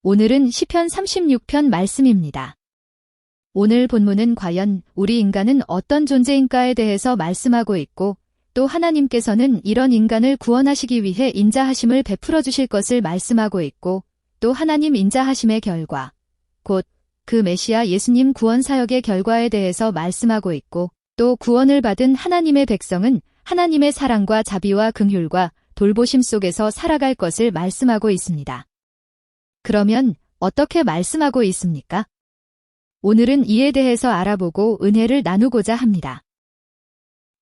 오늘은 시편 36편 말씀입니다. 오늘 본문은 과연 우리 인간은 어떤 존재인가에 대해서 말씀하고 있고 또 하나님께서는 이런 인간을 구원하시기 위해 인자하심을 베풀어 주실 것을 말씀하고 있고 또 하나님 인자하심의 결과, 곧 그 메시아 예수님 구원 사역의 결과에 대해서 말씀하고 있고 또 구원을 받은 하나님의 백성은 하나님의 사랑과 자비와 긍휼과 돌보심 속에서 살아갈 것을 말씀하고 있습니다. 그러면 어떻게 말씀하고 있습니까? 오늘은 이에 대해서 알아보고 은혜를 나누고자 합니다.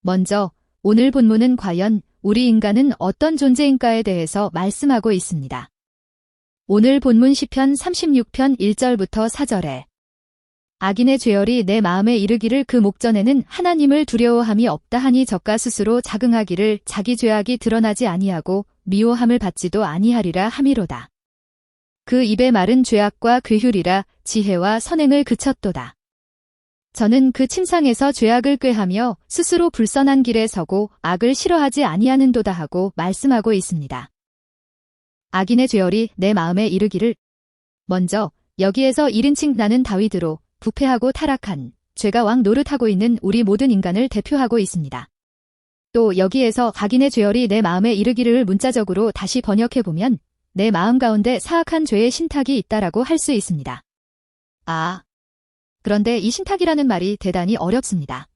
먼저 오늘 본문은 과연 우리 인간은 어떤 존재인가에 대해서 말씀하고 있습니다. 오늘 본문 시편 36편 1절부터 4절에 악인의 죄열이 내 마음에 이르기를 그 목전에는 하나님을 두려워함이 없다 하니 저가 스스로 자긍하기를 자기 죄악이 드러나지 아니하고 미워함을 받지도 아니하리라 함이로다. 그 입의 말은 죄악과 괴휼이라 지혜와 선행을 그쳤도다. 저는 그 침상에서 죄악을 꾀하며 스스로 불선한 길에 서고 악을 싫어하지 아니하는도다 하고 말씀하고 있습니다. 악인의 죄열이 내 마음에 이르기를. 먼저 여기에서 1인칭 나는 다윗으로 부패하고 타락한 죄가 왕 노릇하고 있는 우리 모든 인간을 대표하고 있습니다. 또 여기에서 악인의 죄열이 내 마음에 이르기를 문자적으로 다시 번역해보면 내 마음 가운데 사악한 죄의 신탁이 있다라고 할 수 있습니다. 그런데 이 신탁이라는 말이 대단히 어렵습니다.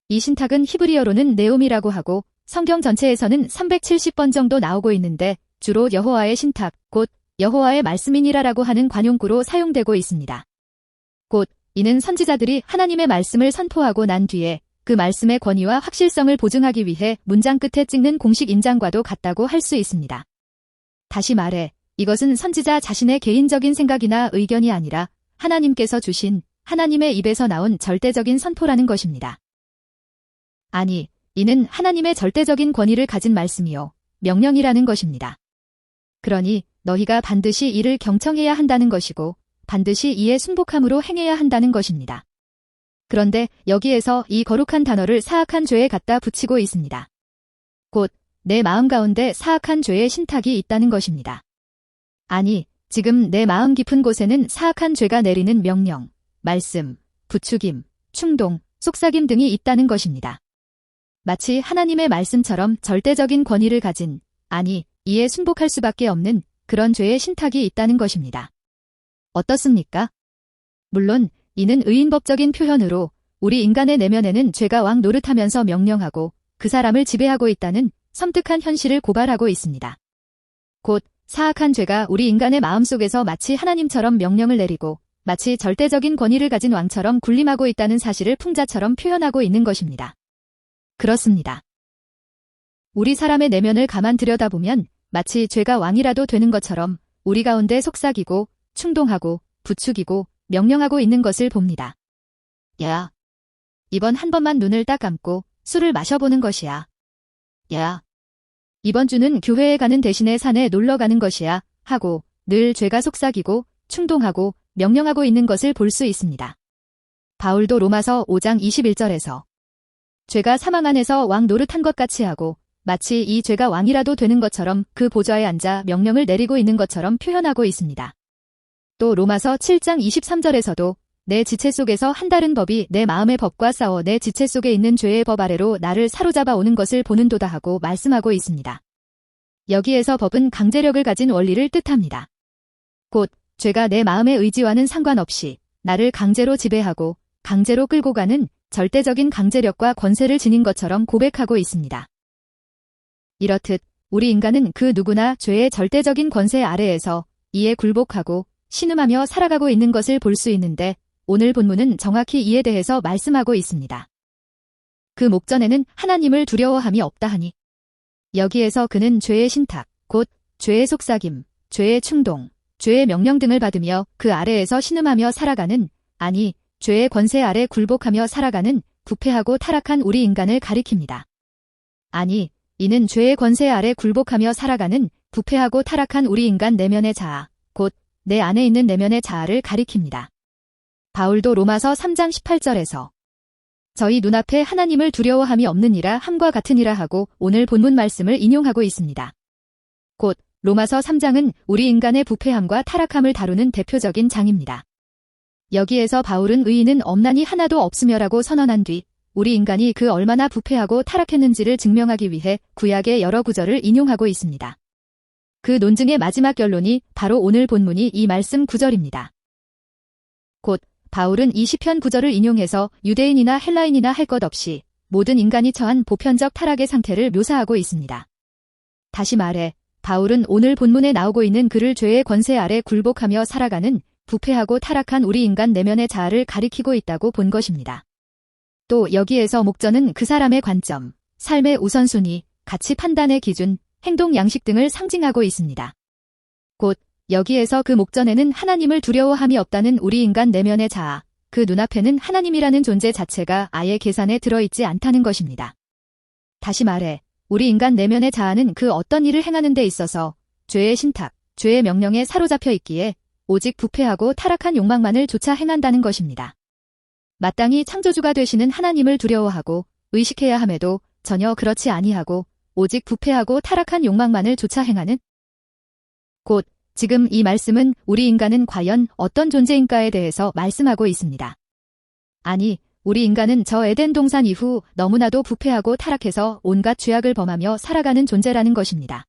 이 신탁은 히브리어로는 네옴이라고 하고 성경 전체에서는 370번 정도 나오고 있는데 주로 여호와의 신탁, 곧 여호와의 말씀이니라라고 하는 관용구로 사용되고 있습니다. 곧 이는 선지자들이 하나님의 말씀을 선포하고 난 뒤에 그 말씀의 권위와 확실성을 보증하기 위해 문장 끝에 찍는 공식 인장과도 같다고 할 수 있습니다. 다시 말해 이것은 선지자 자신의 개인적인 생각이나 의견이 아니라 하나님께서 주신 하나님의 입에서 나온 절대적인 선포라는 것입니다. 아니, 이는 하나님의 절대적인 권위를 가진 말씀이요, 명령이라는 것입니다. 그러니 너희가 반드시 이를 경청해야 한다는 것이고 반드시 이에 순복함으로 행해야 한다는 것입니다. 그런데 여기에서 이 거룩한 단어를 사악한 죄에 갖다 붙이고 있습니다. 곧 내 마음 가운데 사악한 죄의 신탁이 있다는 것입니다. 아니, 지금 내 마음 깊은 곳에는 사악한 죄가 내리는 명령, 말씀, 부추김, 충동, 속삭임 등이 있다는 것입니다. 마치 하나님의 말씀처럼 절대적인 권위를 가진, 아니, 이에 순복할 수밖에 없는 그런 죄의 신탁이 있다는 것입니다. 어떻습니까? 물론 이는 의인법적인 표현으로 우리 인간의 내면에는 죄가 왕 노릇하면서 명령하고 그 사람을 지배하고 있다는 섬뜩한 현실을 고발하고 있습니다. 곧 사악한 죄가 우리 인간의 마음속에서 마치 하나님처럼 명령을 내리고 마치 절대적인 권위를 가진 왕처럼 군림하고 있다는 사실을 풍자처럼 표현하고 있는 것입니다. 그렇습니다. 우리 사람의 내면을 가만 들여다보면 마치 죄가 왕이라도 되는 것처럼 우리 가운데 속삭이고 충동하고 부추기고 명령하고 있는 것을 봅니다. 야, 이번 한 번만 눈을 딱 감고 술을 마셔보는 것이야. 야, 이번 주는 교회에 가는 대신에 산에 놀러 가는 것이야 하고 늘 죄가 속삭이고 충동하고 명령하고 있는 것을 볼 수 있습니다. 바울도 로마서 5장 21절에서 죄가 사망 안에서 왕 노릇한 것 같이 하고 마치 이 죄가 왕이라도 되는 것처럼 그 보좌에 앉아 명령을 내리고 있는 것처럼 표현하고 있습니다. 또 로마서 7장 23절에서도 내 지체 속에서 한 다른 법이 내 마음의 법과 싸워 내 지체 속에 있는 죄의 법 아래로 나를 사로잡아 오는 것을 보는도다 하고 말씀하고 있습니다. 여기에서 법은 강제력을 가진 원리를 뜻합니다. 곧 죄가 내 마음의 의지와는 상관없이 나를 강제로 지배하고 강제로 끌고 가는 절대적인 강제력과 권세를 지닌 것처럼 고백하고 있습니다. 이렇듯 우리 인간은 그 누구나 죄의 절대적인 권세 아래에서 이에 굴복하고 신음하며 살아가고 있는 것을 볼 수 있는데 오늘 본문은 정확히 이에 대해서 말씀하고 있습니다. 그 목전에는 하나님을 두려워함이 없다 하니 여기에서 그는 죄의 신탁, 곧 죄의 속삭임, 죄의 충동, 죄의 명령 등을 받으며 그 아래에서 신음하며 살아가는, 아니 죄의 권세 아래 굴복하며 살아가는 부패하고 타락한 우리 인간을 가리킵니다. 아니, 이는 죄의 권세 아래 굴복하며 살아가는 부패하고 타락한 우리 인간 내면의 자아, 곧 내 안에 있는 내면의 자아를 가리킵니다. 바울도 로마서 3장 18절에서 저희 눈앞에 하나님을 두려워함이 없느니라 함과 같으니라 하고 오늘 본문 말씀을 인용하고 있습니다. 곧 로마서 3장은 우리 인간의 부패함과 타락함을 다루는 대표적인 장입니다. 여기에서 바울은 의인은 없나니 하나도 없으며라고 선언한 뒤 우리 인간이 그 얼마나 부패하고 타락했는지를 증명하기 위해 구약의 여러 구절을 인용하고 있습니다. 그 논증의 마지막 결론이 바로 오늘 본문이 이 말씀 9절입니다. 곧 바울은 이 시편 9절을 인용해서 유대인이나 헬라인이나 할 것 없이 모든 인간이 처한 보편적 타락의 상태를 묘사하고 있습니다. 다시 말해 바울은 오늘 본문에 나오고 있는 그를 죄의 권세 아래 굴복하며 살아가는 부패하고 타락한 우리 인간 내면의 자아를 가리키고 있다고 본 것입니다. 또 여기에서 목전은 그 사람의 관점, 삶의 우선순위, 가치 판단의 기준, 행동 양식 등을 상징하고 있습니다. 곧 여기에서 그 목전에는 하나님을 두려워함이 없다는 우리 인간 내면의 자아, 그 눈앞에는 하나님이라는 존재 자체가 아예 계산에 들어있지 않다는 것입니다. 다시 말해 우리 인간 내면의 자아는 그 어떤 일을 행하는 데 있어서 죄의 신탁, 죄의 명령에 사로잡혀 있기에 오직 부패하고 타락한 욕망만을 쫓아 행한다는 것입니다. 마땅히 창조주가 되시는 하나님을 두려워하고 의식해야 함에도 전혀 그렇지 아니하고 오직 부패하고 타락한 욕망만을 쫓아 행하는 곧 지금 이 말씀은 우리 인간은 과연 어떤 존재인가에 대해서 말씀하고 있습니다. 아니, 우리 인간은 저 에덴 동산 이후 너무나도 부패하고 타락해서 온갖 죄악을 범하며 살아가는 존재라는 것입니다.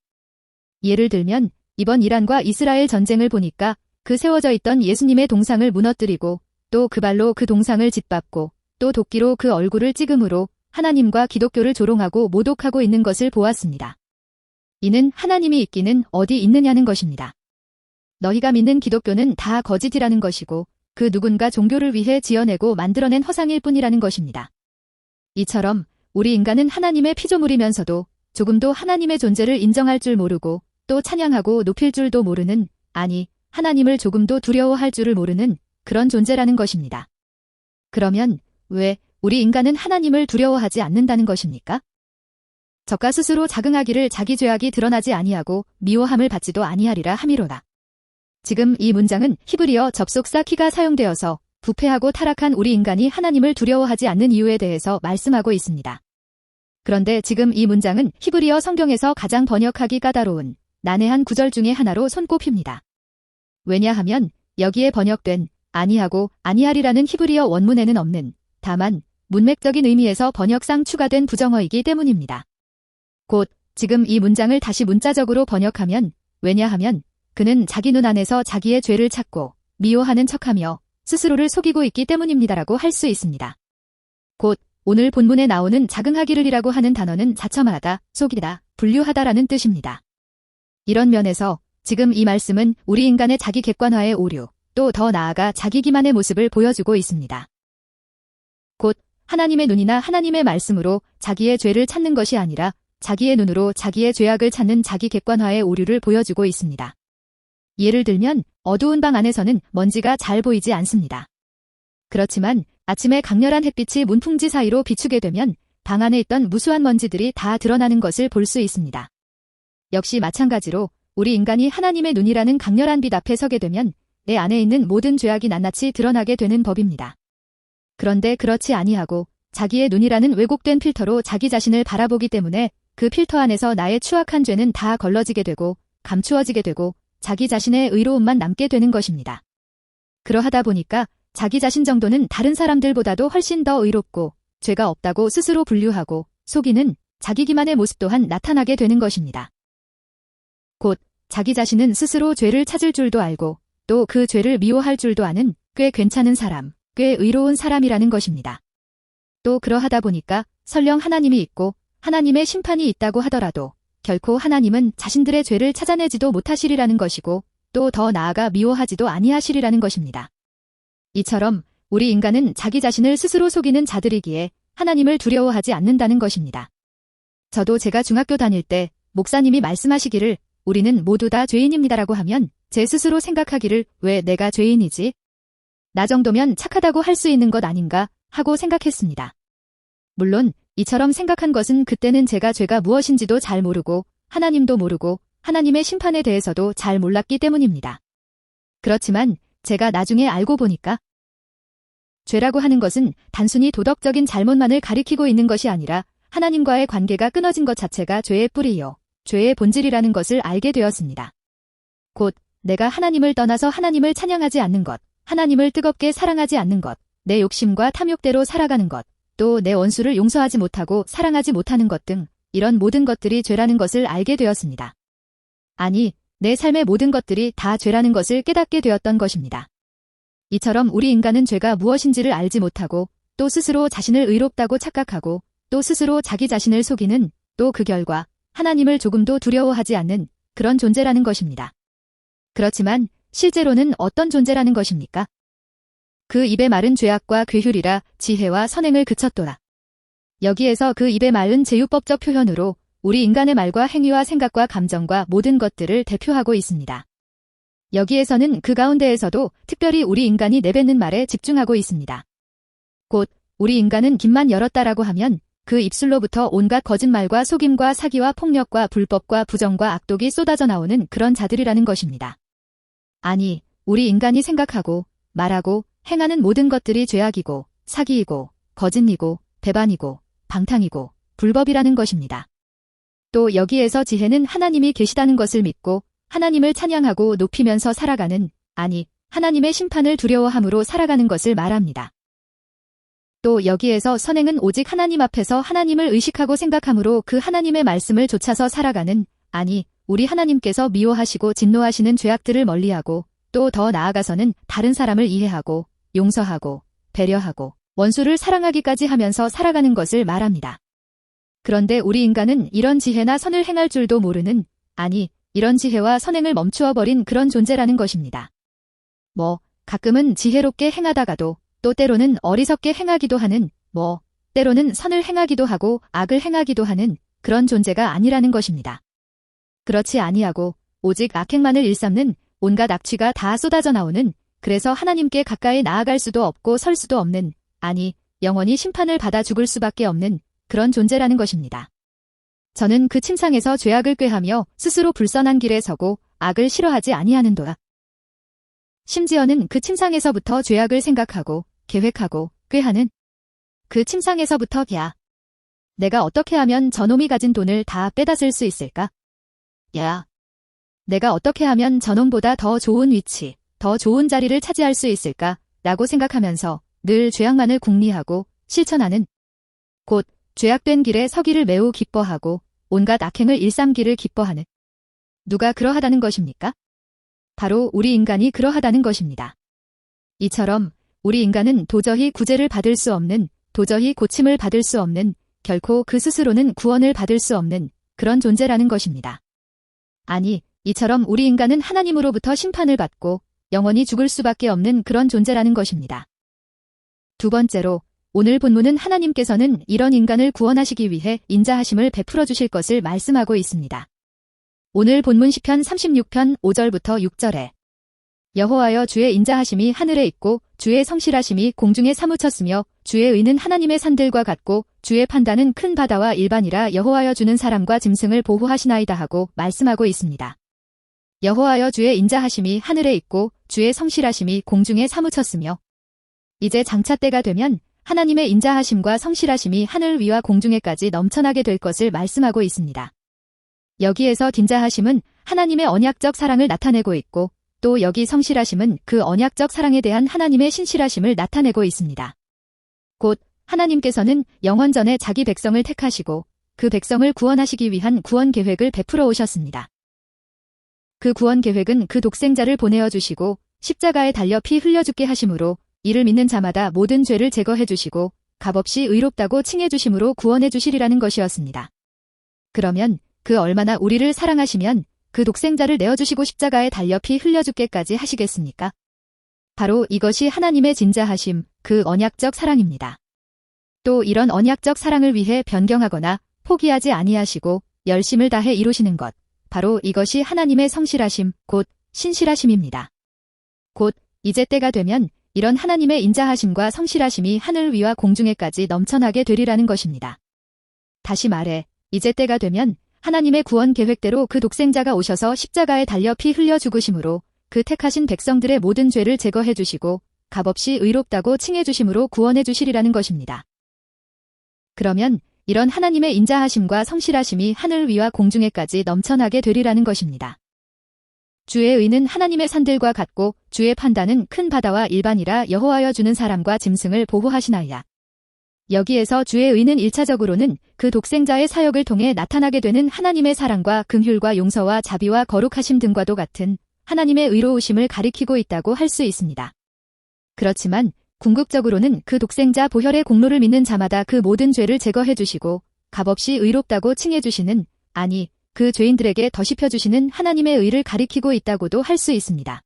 예를 들면 이번 이란과 이스라엘 전쟁을 보니까 그 세워져 있던 예수님의 동상을 무너뜨리고 또 그 발로 그 동상을 짓밟고 또 도끼로 그 얼굴을 찍음으로 하나님과 기독교를 조롱하고 모독하고 있는 것을 보았습니다. 이는 하나님이 있기는 어디 있느냐는 것입니다. 너희가 믿는 기독교는 다 거짓이라는 것이고 그 누군가 종교를 위해 지어내고 만들어낸 허상일 뿐이라는 것입니다. 이처럼 우리 인간은 하나님의 피조물이면서도 조금도 하나님의 존재를 인정할 줄 모르고 또 찬양하고 높일 줄도 모르는, 아니 하나님을 조금도 두려워할 줄을 모르는 그런 존재라는 것입니다. 그러면 왜 우리 인간은 하나님을 두려워하지 않는다는 것입니까? 저가 스스로 자긍하기를 자기 죄악이 드러나지 아니하고 미워함을 받지도 아니하리라 함이로다. 지금 이 문장은 히브리어 접속사 키가 사용되어서 부패하고 타락한 우리 인간이 하나님을 두려워하지 않는 이유에 대해서 말씀하고 있습니다. 그런데 지금 이 문장은 히브리어 성경에서 가장 번역하기 까다로운 난해한 구절 중에 하나로 손꼽힙니다. 왜냐하면 여기에 번역된 아니하고 아니하리라는 히브리어 원문에는 없는, 다만 문맥적인 의미에서 번역상 추가된 부정어이기 때문입니다. 곧 지금 이 문장을 다시 문자적으로 번역하면 왜냐하면 그는 자기 눈 안에서 자기의 죄를 찾고 미워하는 척하며 스스로를 속이고 있기 때문입니다라고 할 수 있습니다. 곧 오늘 본문에 나오는 자긍하기를이라고 하는 단어는 자첨하다, 속이다, 분류하다라는 뜻입니다. 이런 면에서 지금 이 말씀은 우리 인간의 자기 객관화의 오류, 또 더 나아가 자기 기만의 모습을 보여주고 있습니다. 곧 하나님의 눈이나 하나님의 말씀으로 자기의 죄를 찾는 것이 아니라 자기의 눈으로 자기의 죄악을 찾는 자기 객관화의 오류를 보여주고 있습니다. 예를 들면 어두운 방 안에서는 먼지가 잘 보이지 않습니다. 그렇지만 아침에 강렬한 햇빛이 문풍지 사이로 비추게 되면 방 안에 있던 무수한 먼지들이 다 드러나는 것을 볼 수 있습니다. 역시 마찬가지로 우리 인간이 하나님의 눈이라는 강렬한 빛 앞에 서게 되면 내 안에 있는 모든 죄악이 낱낱이 드러나게 되는 법입니다. 그런데 그렇지 아니하고 자기의 눈이라는 왜곡된 필터로 자기 자신을 바라보기 때문에 그 필터 안에서 나의 추악한 죄는 다 걸러지게 되고 감추어지게 되고 자기 자신의 의로움만 남게 되는 것입니다. 그러하다 보니까 자기 자신 정도는 다른 사람들보다도 훨씬 더 의롭고 죄가 없다고 스스로 분류하고 속이는 자기 기만의 모습 또한 나타나게 되는 것입니다. 곧 자기 자신은 스스로 죄를 찾을 줄도 알고 또 그 죄를 미워할 줄도 아는 꽤 괜찮은 사람, 꽤 의로운 사람이라는 것입니다. 또 그러하다 보니까 설령 하나님이 있고 하나님의 심판이 있다고 하더라도 결코 하나님은 자신들의 죄를 찾아내지도 못하시리라는 것이고 또 더 나아가 미워하지도 아니하시리라는 것입니다. 이처럼 우리 인간은 자기 자신을 스스로 속이는 자들이기에 하나님을 두려워하지 않는다는 것입니다. 저도 제가 중학교 다닐 때 목사님이 말씀하시기를 우리는 모두 다 죄인입니다라고 하면 제 스스로 생각하기를 왜 내가 죄인이지? 나 정도면 착하다고 할 수 있는 것 아닌가 하고 생각했습니다. 물론 이처럼 생각한 것은 그때는 제가 죄가 무엇인지도 잘 모르고 하나님도 모르고 하나님의 심판에 대해서도 잘 몰랐기 때문입니다. 그렇지만 제가 나중에 알고 보니까 죄라고 하는 것은 단순히 도덕적인 잘못만을 가리키고 있는 것이 아니라 하나님과의 관계가 끊어진 것 자체가 죄의 뿌리요. 죄의 본질이라는 것을 알게 되었습니다. 곧 내가 하나님을 떠나서 하나님을 찬양하지 않는 것, 하나님을 뜨겁게 사랑하지 않는 것, 내 욕심과 탐욕대로 살아가는 것, 또 내 원수를 용서하지 못하고 사랑하지 못하는 것 등 이런 모든 것들이 죄라는 것을 알게 되었습니다. 아니, 내 삶의 모든 것들이 다 죄라는 것을 깨닫게 되었던 것입니다. 이처럼 우리 인간은 죄가 무엇인지를 알지 못하고 또 스스로 자신을 의롭다고 착각하고 또 스스로 자기 자신을 속이는 또 그 결과 하나님을 조금도 두려워하지 않는 그런 존재라는 것입니다. 그렇지만 실제로는 어떤 존재라는 것입니까? 그 입의 말은 죄악과 괴휼이라 지혜와 선행을 그쳤도다. 여기에서 그 입의 말은 제유법적 표현으로 우리 인간의 말과 행위와 생각과 감정과 모든 것들을 대표하고 있습니다. 여기에서는 그 가운데에서도 특별히 우리 인간이 내뱉는 말에 집중하고 있습니다. 곧 우리 인간은 입만 열었다라고 하면 그 입술로부터 온갖 거짓말과 속임과 사기와 폭력과 불법과 부정과 악독이 쏟아져 나오는 그런 자들이라는 것입니다. 아니, 우리 인간이 생각하고 말하고 행하는 모든 것들이 죄악이고 사기이고 거짓이고 배반이고 방탕이고 불법이라는 것입니다. 또 여기에서 지혜는 하나님이 계시다는 것을 믿고 하나님을 찬양하고 높이면서 살아가는, 아니, 하나님의 심판을 두려워함으로 살아가는 것을 말합니다. 또 여기에서 선행은 오직 하나님 앞에서 하나님을 의식하고 생각함으로 그 하나님의 말씀을 좇아서 살아가는, 아니, 우리 하나님께서 미워하시고 진노하시는 죄악들을 멀리하고 또 더 나아가서는 다른 사람을 이해하고 용서하고 배려하고 원수를 사랑하기까지 하면서 살아가는 것을 말합니다. 그런데 우리 인간은 이런 지혜나 선을 행할 줄도 모르는, 아니, 이런 지혜와 선행을 멈추어 버린 그런 존재라는 것입니다. 가끔은 지혜롭게 행하다가도 또 때로는 어리석게 행하기도 하는, 때로는 선을 행하기도 하고 악을 행하기도 하는 그런 존재가 아니라는 것입니다. 그렇지 아니하고 오직 악행만을 일삼는 온갖 악취가 다 쏟아져 나오는, 그래서 하나님께 가까이 나아갈 수도 없고 설 수도 없는, 아니, 영원히 심판을 받아 죽을 수밖에 없는 그런 존재라는 것입니다. 저는 그 침상에서 죄악을 꾀하며 스스로 불선한 길에 서고 악을 싫어하지 아니하는도다. 심지어는 그 침상에서부터 죄악을 생각하고 계획하고 꾀하는 그 침상에서부터 내가 어떻게 하면 저놈이 가진 돈을 다 빼앗을 수 있을까? 내가 어떻게 하면 저놈보다 더 좋은 위치, 더 좋은 자리를 차지할 수 있을까? 라고 생각하면서 늘 죄악만을 궁리하고 실천하는, 곧 죄악된 길에 서기를 매우 기뻐하고 온갖 악행을 일삼기를 기뻐하는, 누가 그러하다는 것입니까? 바로 우리 인간이 그러하다는 것입니다. 이처럼 우리 인간은 도저히 구제를 받을 수 없는, 도저히 고침을 받을 수 없는, 결코 그 스스로는 구원을 받을 수 없는 그런 존재라는 것입니다. 아니, 이처럼 우리 인간은 하나님으로부터 심판을 받고 영원히 죽을 수밖에 없는 그런 존재라는 것입니다. 두 번째로, 오늘 본문은 하나님께서는 이런 인간을 구원하시기 위해 인자하심을 베풀어 주실 것을 말씀하고 있습니다. 오늘 본문 시편 36편 5절부터 6절에 여호와여 주의 인자하심이 하늘에 있고 주의 성실하심이 공중에 사무쳤으며 주의 의는 하나님의 산들과 같고 주의 판단은 큰 바다와 일반이라 여호와여 주는 사람과 짐승을 보호하시나이다 하고 말씀하고 있습니다. 여호와여 주의 인자하심이 하늘에 있고 주의 성실하심이 공중에 사무쳤으며, 이제 장차 때가 되면 하나님의 인자하심과 성실하심이 하늘 위와 공중에까지 넘쳐나게 될 것을 말씀하고 있습니다. 여기에서 인자하심은 하나님의 언약적 사랑을 나타내고 있고 또 여기 성실하심은 그 언약적 사랑에 대한 하나님의 신실하심을 나타내고 있습니다. 곧 하나님께서는 영원전에 자기 백성을 택하시고 그 백성을 구원하시기 위한 구원 계획을 베풀어 오셨습니다. 그 구원 계획은 그 독생자를 보내어 주시고 십자가에 달려 피 흘려 죽게 하심으로 이를 믿는 자마다 모든 죄를 제거해 주시고 값없이 의롭다고 칭해 주심으로 구원해 주시리라는 것이었습니다. 그러면 그 얼마나 우리를 사랑하시면 그 독생자를 내어주시고 십자가에 달려 피 흘려 죽게까지 하시겠습니까? 바로 이것이 하나님의 진자하심, 그 언약적 사랑입니다. 또 이런 언약적 사랑을 위해 변경하거나 포기하지 아니하시고 열심을 다해 이루시는 것, 바로 이것이 하나님의 성실하심, 곧 신실하심입니다. 곧 이제 때가 되면 이런 하나님의 인자하심과 성실하심이 하늘 위와 공중에까지 넘쳐나게 되리라는 것입니다. 다시 말해, 이제 때가 되면 하나님의 구원 계획대로 그 독생자가 오셔서 십자가에 달려 피 흘려 죽으심으로 그 택하신 백성들의 모든 죄를 제거해 주시고 값없이 의롭다고 칭해 주심으로 구원해 주시리라는 것입니다. 그러면 이런 하나님의 인자하심과 성실하심이 하늘 위와 공중에까지 넘쳐나게 되리라는 것입니다. 주의 의는 하나님의 산들과 같고 주의 판단은 큰 바다와 일반이라 여호와여 주는 사람과 짐승을 보호하시나이다. 여기에서 주의 의는 1차적으로는 그 독생자의 사역을 통해 나타나게 되는 하나님의 사랑과 긍휼과 용서와 자비와 거룩하심 등과도 같은 하나님의 의로우심을 가리키고 있다고 할 수 있습니다. 그렇지만 궁극적으로는 그 독생자 보혈의 공로를 믿는 자마다 그 모든 죄를 제거해 주시고 값없이 의롭다고 칭해 주시는, 아니 그 죄인들에게 더시펴 주시는 하나님의 의를 가리키고 있다고도 할 수 있습니다.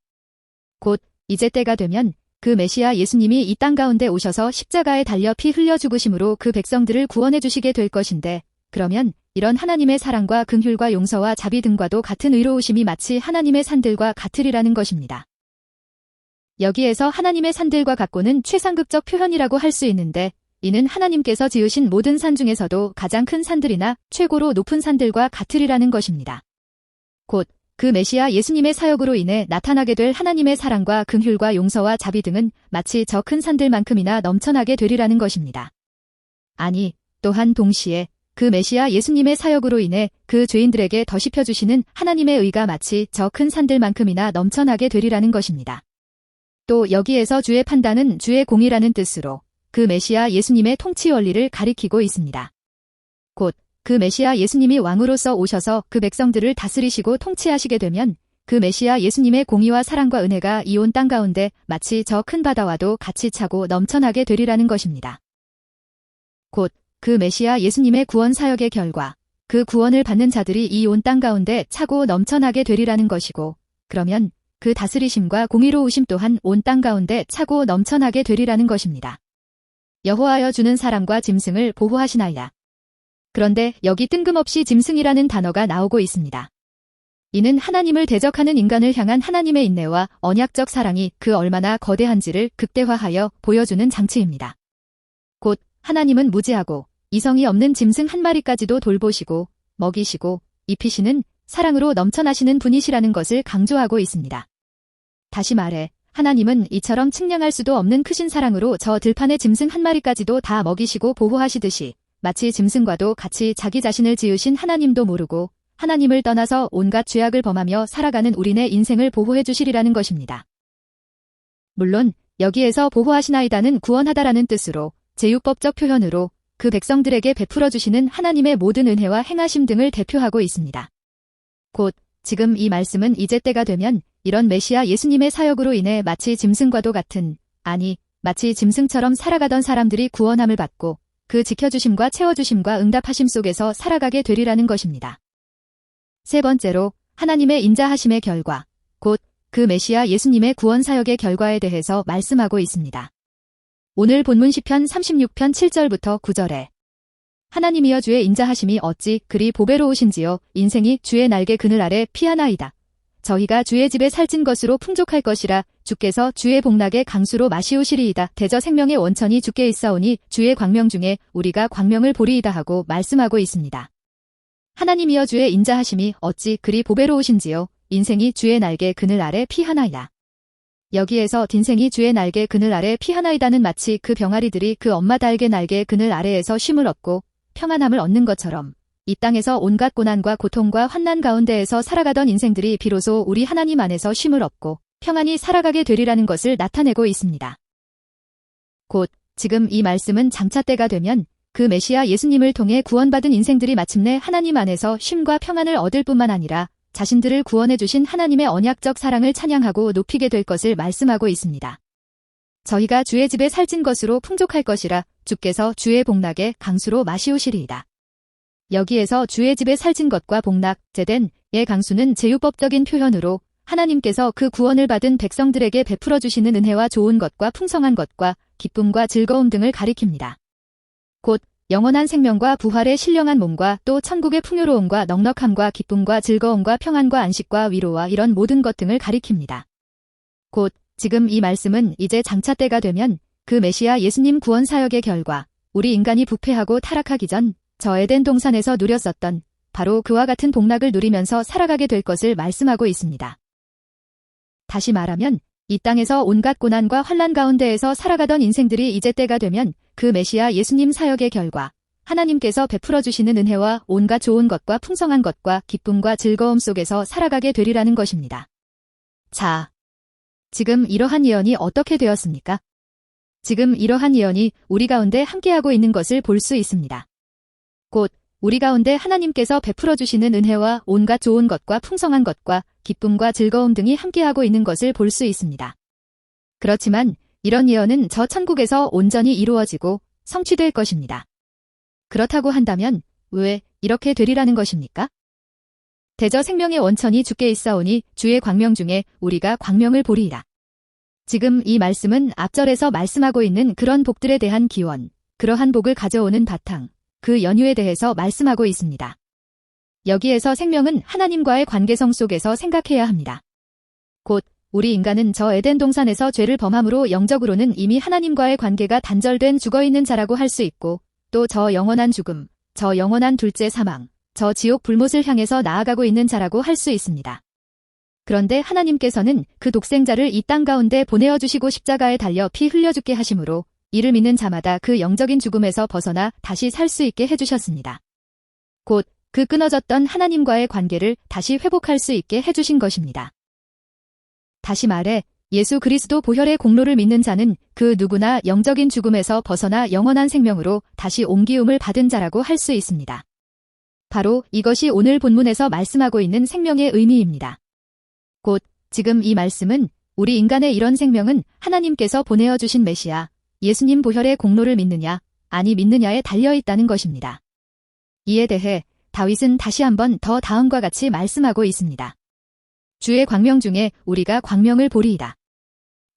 곧 이제 때가 되면 그 메시아 예수님이 이 땅 가운데 오셔서 십자가에 달려 피 흘려 죽으심으로 그 백성들을 구원해 주시게 될 것인데, 그러면 이런 하나님의 사랑과 긍휼과 용서와 자비 등과도 같은 의로우심이 마치 하나님의 산들과 같으리라는 것입니다. 여기에서 하나님의 산들과 같고는 최상급적 표현이라고 할 수 있는데, 이는 하나님께서 지으신 모든 산 중에서도 가장 큰 산들이나 최고로 높은 산들과 같으리라는 것입니다. 곧 그 메시아 예수님의 사역으로 인해 나타나게 될 하나님의 사랑과 긍휼과 용서와 자비 등은 마치 저 큰 산들만큼이나 넘쳐나게 되리라는 것입니다. 아니, 또한 동시에 그 메시아 예수님의 사역으로 인해 그 죄인들에게 더시펴 주시는 하나님의 의가 마치 저 큰 산들만큼이나 넘쳐나게 되리라는 것입니다. 또 여기에서 주의 판단은 주의 공의라는 뜻으로 그 메시아 예수님의 통치 원리를 가리키고 있습니다. 곧 그 메시아 예수님이 왕으로서 오셔서 그 백성들을 다스리시고 통치하시게 되면 그 메시아 예수님의 공의와 사랑과 은혜가 이 온 땅 가운데 마치 저 큰 바다와도 같이 차고 넘쳐나게 되리라는 것입니다. 곧 그 메시아 예수님의 구원 사역의 결과 그 구원을 받는 자들이 이 온 땅 가운데 차고 넘쳐나게 되리라는 것이고, 그러면 그 다스리심과 공의로우심 또한 온 땅 가운데 차고 넘쳐나게 되리라는 것입니다. 여호와여 주는 사람과 짐승을 보호하시나이다. 그런데 여기 뜬금없이 짐승이라는 단어가 나오고 있습니다. 이는 하나님을 대적하는 인간을 향한 하나님의 인내와 언약적 사랑이 그 얼마나 거대한지를 극대화하여 보여주는 장치입니다. 곧 하나님은 무지하고 이성이 없는 짐승 한 마리까지도 돌보시고 먹이시고 입히시는 사랑으로 넘쳐나시는 분이시라는 것을 강조하고 있습니다. 다시 말해 하나님은 이처럼 측량할 수도 없는 크신 사랑으로 저 들판의 짐승 한 마리까지도 다 먹이시고 보호하시듯이 마치 짐승과도 같이 자기 자신을 지으신 하나님도 모르고 하나님을 떠나서 온갖 죄악을 범하며 살아가는 우리네 인생을 보호해 주시리라는 것입니다. 물론 여기에서 보호하시나이다는 구원하다라는 뜻으로 제유법적 표현으로 그 백성들에게 베풀어 주시는 하나님의 모든 은혜와 행하심 등을 대표하고 있습니다. 곧 지금 이 말씀은 이제 때가 되면 이런 메시아 예수님의 사역으로 인해 마치 짐승과도 같은, 아니 마치 짐승처럼 살아가던 사람들이 구원함을 받고 그 지켜주심과 채워주심과 응답하심 속에서 살아가게 되리라는 것입니다. 세 번째로 하나님의 인자하심의 결과, 곧 그 메시아 예수님의 구원 사역의 결과에 대해서 말씀하고 있습니다. 오늘 본문 시편 36편 7절부터 9절에 하나님이여 주의 인자하심이 어찌 그리 보배로우신지요. 인생이 주의 날개 그늘 아래 피하나이다. 저희가 주의 집에 살찐 것으로 풍족할 것이라. 주께서 주의 복락의 강수로 마시우시리이다. 대저 생명의 원천이 주께 있사오니 주의 광명 중에 우리가 광명을 보리이다 하고 말씀하고 있습니다. 하나님이여 주의 인자하심이 어찌 그리 보배로우신지요. 인생이 주의 날개 그늘 아래 피하나이다. 여기에서 인생이 주의 날개 그늘 아래 피하나이다는 마치 그 병아리들이 그 엄마 닭의 날개 그늘 아래에서 쉼을 얻고 평안함을 얻는 것처럼 이 땅에서 온갖 고난과 고통과 환난 가운데에서 살아가던 인생들이 비로소 우리 하나님 안에서 쉼을 얻고 평안히 살아가게 되리라는 것을 나타내고 있습니다. 곧 지금 이 말씀은 장차 때가 되면 그 메시아 예수님을 통해 구원받은 인생들이 마침내 하나님 안에서 쉼과 평안을 얻을 뿐만 아니라 자신들을 구원해 주신 하나님의 언약적 사랑을 찬양하고 높이게 될 것을 말씀하고 있습니다. 저희가 주의 집에 살찐 것으로 풍족할 것이라. 주께서 주의 복락의 강수로 마시우시리이다. 여기에서 주의 집에 살찐 것과 복락, 제된, 의 강수는 제유법적인 표현으로 하나님께서 그 구원을 받은 백성들에게 베풀어 주시는 은혜와 좋은 것과 풍성한 것과 기쁨과 즐거움 등을 가리킵니다. 곧 영원한 생명과 부활의 신령한 몸과 또 천국의 풍요로움과 넉넉함과 기쁨과 즐거움과 평안과 안식과 위로와 이런 모든 것 등을 가리킵니다. 곧 지금 이 말씀은 이제 장차 때가 되면 그 메시아 예수님 구원 사역의 결과 우리 인간이 부패하고 타락하기 전 저 에덴 동산에서 누렸었던 바로 그와 같은 복락을 누리면서 살아가게 될 것을 말씀하고 있습니다. 다시 말하면 이 땅에서 온갖 고난과 환난 가운데에서 살아가던 인생들이 이제 때가 되면 그 메시아 예수님 사역의 결과 하나님께서 베풀어 주시는 은혜와 온갖 좋은 것과 풍성한 것과 기쁨과 즐거움 속에서 살아가게 되리라는 것입니다. 자, 지금 이러한 예언이 어떻게 되었습니까? 지금 이러한 예언이 우리 가운데 함께하고 있는 것을 볼 수 있습니다. 곧 우리 가운데 하나님께서 베풀어 주시는 은혜와 온갖 좋은 것과 풍성한 것과 기쁨과 즐거움 등이 함께하고 있는 것을 볼 수 있습니다. 그렇지만 이런 예언은 저 천국에서 온전히 이루어지고 성취될 것입니다. 그렇다고 한다면 왜 이렇게 되리라는 것입니까? 대저 생명의 원천이 주께 있사오니 주의 광명 중에 우리가 광명을 보리이다. 지금 이 말씀은 앞절에서 말씀하고 있는 그런 복들에 대한 기원, 그러한 복을 가져오는 바탕, 그 연유에 대해서 말씀하고 있습니다. 여기에서 생명은 하나님과의 관계성 속에서 생각해야 합니다. 곧 우리 인간은 저 에덴 동산에서 죄를 범함으로 영적으로는 이미 하나님과의 관계가 단절된 죽어있는 자라고 할 수 있고 또 저 영원한 죽음, 저 영원한 둘째 사망, 저 지옥 불못을 향해서 나아가고 있는 자라고 할 수 있습니다. 그런데 하나님께서는 그 독생자를 이 땅 가운데 보내어 주시고 십자가에 달려 피 흘려 죽게 하심으로 이를 믿는 자마다 그 영적인 죽음에서 벗어나 다시 살 수 있게 해주셨습니다. 곧 그 끊어졌던 하나님과의 관계를 다시 회복할 수 있게 해주신 것입니다. 다시 말해 예수 그리스도 보혈의 공로를 믿는 자는 그 누구나 영적인 죽음에서 벗어나 영원한 생명으로 다시 옮기움을 받은 자라고 할 수 있습니다. 바로 이것이 오늘 본문에서 말씀하고 있는 생명의 의미입니다. 곧 지금 이 말씀은 우리 인간의 이런 생명은 하나님께서 보내어 주신 메시아, 예수님 보혈의 공로를 믿느냐, 아니 믿느냐에 달려있다는 것입니다. 이에 대해 다윗은 다시 한번 더 다음과 같이 말씀하고 있습니다. 주의 광명 중에 우리가 광명을 보리이다.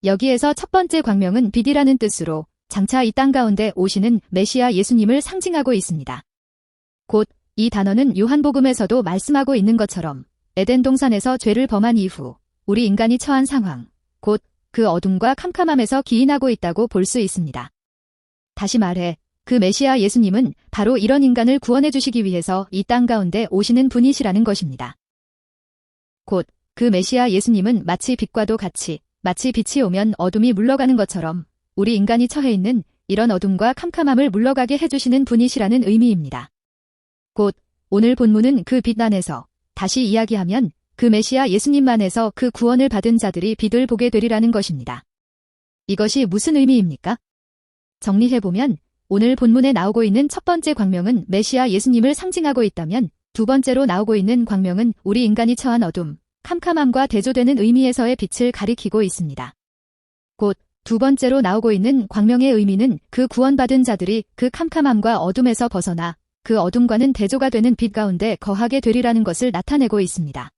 여기에서 첫 번째 광명은 빛이라는 뜻으로 장차 이 땅 가운데 오시는 메시아 예수님을 상징하고 있습니다. 곧 이 단어는 요한복음에서도 말씀하고 있는 것처럼 에덴 동산에서 죄를 범한 이후 우리 인간이 처한 상황, 곧 그 어둠과 캄캄함에서 기인하고 있다고 볼 수 있습니다. 다시 말해 그 메시아 예수님은 바로 이런 인간을 구원해 주시기 위해서 이 땅 가운데 오시는 분이시라는 것입니다. 곧 그 메시아 예수님은 마치 빛과도 같이 마치 빛이 오면 어둠이 물러가는 것처럼 우리 인간이 처해 있는 이런 어둠과 캄캄함을 물러가게 해주시는 분이시라는 의미입니다. 곧 오늘 본문은 그 빛 안에서 다시 이야기하면 그 메시아 예수님만에서 그 구원을 받은 자들이 빛을 보게 되리라는 것입니다. 이것이 무슨 의미입니까? 정리해보면 오늘 본문에 나오고 있는 첫 번째 광명은 메시아 예수님을 상징하고 있다면 두 번째로 나오고 있는 광명은 우리 인간이 처한 어둠, 캄캄함과 대조되는 의미에서의 빛을 가리키고 있습니다. 곧 두 번째로 나오고 있는 광명의 의미는 그 구원받은 자들이 그 캄캄함과 어둠에서 벗어나 그 어둠과는 대조가 되는 빛 가운데 거하게 되리라는 것을 나타내고 있습니다.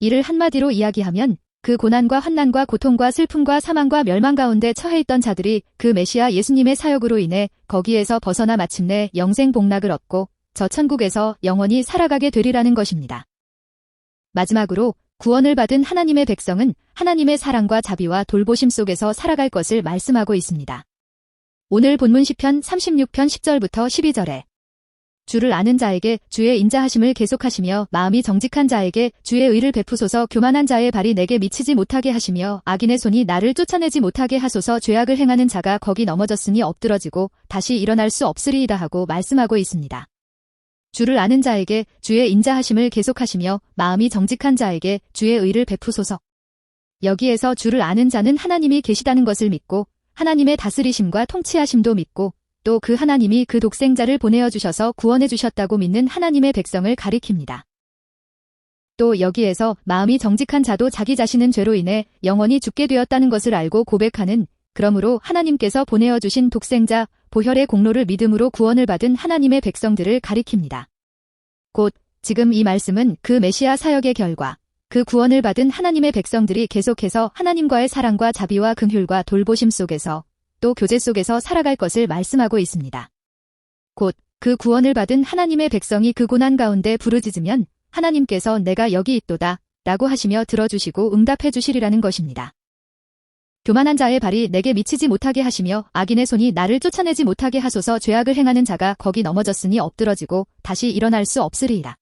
이를 한마디로 이야기하면 그 고난과 환난과 고통과 슬픔과 사망과 멸망 가운데 처해 있던 자들이 그 메시아 예수님의 사역으로 인해 거기에서 벗어나 마침내 영생 복락을 얻고 저 천국에서 영원히 살아가게 되리라는 것입니다. 마지막으로 구원을 받은 하나님의 백성은 하나님의 사랑과 자비와 돌보심 속에서 살아갈 것을 말씀하고 있습니다. 오늘 본문 시편 36편 10절부터 12절에 주를 아는 자에게 주의 인자하심을 계속하시며 마음이 정직한 자에게 주의 의를 베푸소서. 교만한 자의 발이 내게 미치지 못하게 하시며 악인의 손이 나를 쫓아내지 못하게 하소서. 죄악을 행하는 자가 거기 넘어졌으니 엎드러지고 다시 일어날 수 없으리이다 하고 말씀하고 있습니다. 주를 아는 자에게 주의 인자하심을 계속하시며 마음이 정직한 자에게 주의 의를 베푸소서. 여기에서 주를 아는 자는 하나님이 계시다는 것을 믿고 하나님의 다스리심과 통치하심도 믿고 또 그 하나님이 그 독생자를 보내어 주셔서 구원해 주셨다고 믿는 하나님의 백성을 가리킵니다. 또 여기에서 마음이 정직한 자도 자기 자신은 죄로 인해 영원히 죽게 되었다는 것을 알고 고백하는, 그러므로 하나님께서 보내어 주신 독생자 보혈의 공로를 믿음으로 구원을 받은 하나님의 백성들을 가리킵니다. 곧 지금 이 말씀은 그 메시아 사역의 결과, 그 구원을 받은 하나님의 백성들이 계속해서 하나님과의 사랑과 자비와 긍휼과 돌보심 속에서 또 교제 속에서 살아갈 것을 말씀하고 있습니다. 곧 그 구원을 받은 하나님의 백성이 그 고난 가운데 부르짖으면 하나님께서 내가 여기 있도다 라고 하시며 들어주시고 응답해 주시리라는 것입니다. 교만한 자의 발이 내게 미치지 못하게 하시며 악인의 손이 나를 쫓아내지 못하게 하소서. 죄악을 행하는 자가 거기 넘어졌으니 엎드러지고 다시 일어날 수 없으리이다.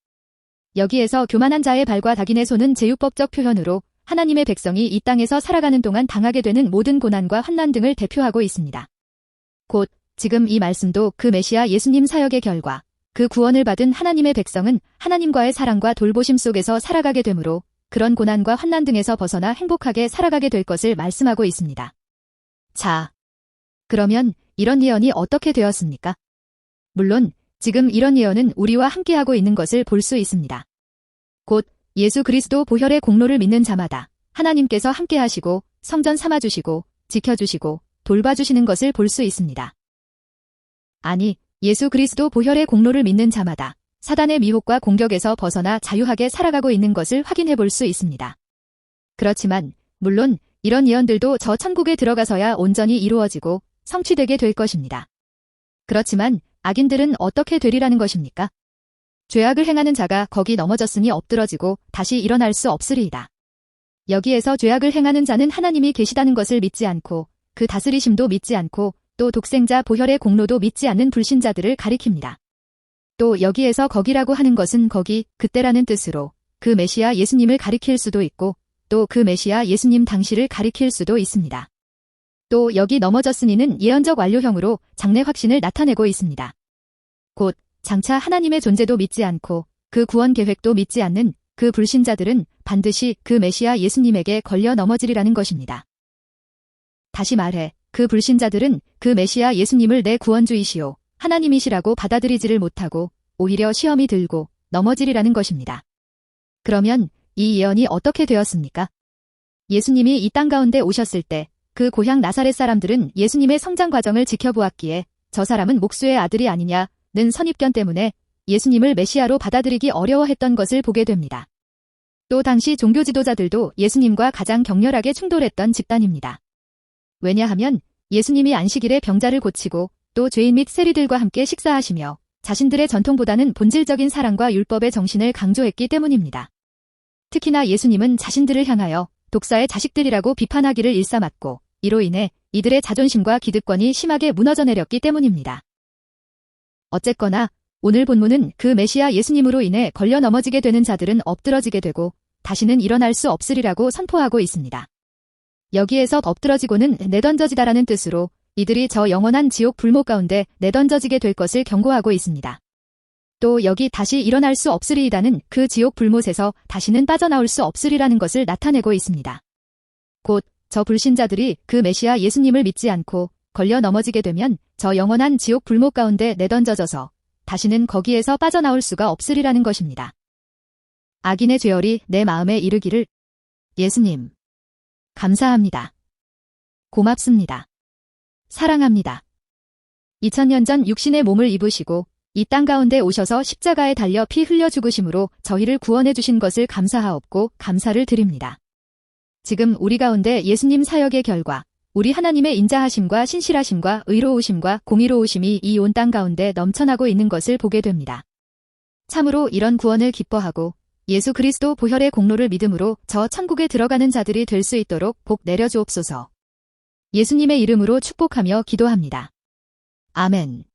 여기에서 교만한 자의 발과 악인의 손은 제유법적 표현으로 하나님의 백성이 이 땅에서 살아가는 동안 당하게 되는 모든 고난과 환난 등을 대표하고 있습니다. 곧 지금 이 말씀도 그 메시아 예수님 사역의 결과, 그 구원을 받은 하나님의 백성은 하나님과의 사랑과 돌보심 속에서 살아가게 되므로 그런 고난과 환난 등에서 벗어나 행복하게 살아가게 될 것을 말씀하고 있습니다. 자, 그러면 이런 예언이 어떻게 되었습니까? 물론 지금 이런 예언은 우리와 함께하고 있는 것을 볼 수 있습니다. 곧 예수 그리스도 보혈의 공로를 믿는 자마다 하나님께서 함께하시고 성전 삼아주시고 지켜주시고 돌봐주시는 것을 볼 수 있습니다. 아니, 예수 그리스도 보혈의 공로를 믿는 자마다 사단의 미혹과 공격에서 벗어나 자유하게 살아가고 있는 것을 확인해 볼 수 있습니다. 그렇지만 물론 이런 예언들도 저 천국에 들어가서야 온전히 이루어지고 성취되게 될 것입니다. 그렇지만 악인들은 어떻게 되리라는 것입니까? 죄악을 행하는 자가 거기 넘어졌으니 엎드러지고 다시 일어날 수 없으리이다. 여기에서 죄악을 행하는 자는 하나님이 계시다는 것을 믿지 않고 그 다스리심도 믿지 않고 또 독생자 보혈의 공로도 믿지 않는 불신자들을 가리킵니다. 또 여기에서 거기라고 하는 것은 거기, 그때라는 뜻으로 그 메시아 예수님을 가리킬 수도 있고 또 그 메시아 예수님 당시를 가리킬 수도 있습니다. 또 여기 넘어졌으니는 예언적 완료형으로 장래 확신을 나타내고 있습니다. 곧 장차 하나님의 존재도 믿지 않고 그 구원 계획도 믿지 않는 그 불신자들은 반드시 그 메시아 예수님에게 걸려 넘어지리라는 것입니다. 다시 말해 그 불신자들은 그 메시아 예수님을 내 구원주이시오 하나님이시라고 받아들이지를 못하고 오히려 시험이 들고 넘어지리라는 것입니다. 그러면 이 예언이 어떻게 되었습니까? 예수님이 이 땅 가운데 오셨을 때 그 고향 나사렛 사람들은 예수님의 성장 과정을 지켜보았기에 저 사람은 목수의 아들이 아니냐는 선입견 때문에 예수님을 메시아로 받아들이기 어려워했던 것을 보게 됩니다. 또 당시 종교 지도자들도 예수님과 가장 격렬하게 충돌했던 집단입니다. 왜냐하면 예수님이 안식일에 병자를 고치고 또 죄인 및 세리들과 함께 식사하시며 자신들의 전통보다는 본질적인 사랑과 율법의 정신을 강조했기 때문입니다. 특히나 예수님은 자신들을 향하여 독사의 자식들이라고 비판하기를 일삼았고 이로 인해 이들의 자존심과 기득권이 심하게 무너져 내렸기 때문입니다. 어쨌거나 오늘 본문은 그 메시아 예수님으로 인해 걸려 넘어지게 되는 자들은 엎드러지게 되고 다시는 일어날 수 없으리라고 선포하고 있습니다. 여기에서 엎드러지고는 내던져지다라는 뜻으로 이들이 저 영원한 지옥 불목 가운데 내던져지게 될 것을 경고하고 있습니다. 또 여기 다시 일어날 수 없으리이다는 그 지옥 불못에서 다시는 빠져나올 수 없으리라는 것을 나타내고 있습니다. 곧 저 불신자들이 그 메시아 예수님을 믿지 않고 걸려 넘어지게 되면 저 영원한 지옥 불목 가운데 내던져져서 다시는 거기에서 빠져나올 수가 없으리라는 것입니다. 악인의 죄열이 내 마음에 이르기를 예수님, 감사합니다. 고맙습니다. 사랑합니다. 2000년 전 육신의 몸을 입으시고 이 땅 가운데 오셔서 십자가에 달려 피 흘려 죽으심으로 저희를 구원해 주신 것을 감사하옵고 감사를 드립니다. 지금 우리 가운데 예수님 사역의 결과 우리 하나님의 인자하심과 신실하심과 의로우심과 공의로우심이 이 온 땅 가운데 넘쳐나고 있는 것을 보게 됩니다. 참으로 이런 구원을 기뻐하고 예수 그리스도 보혈의 공로를 믿음으로 저 천국에 들어가는 자들이 될 수 있도록 복 내려주옵소서. 예수님의 이름으로 축복하며 기도합니다. 아멘.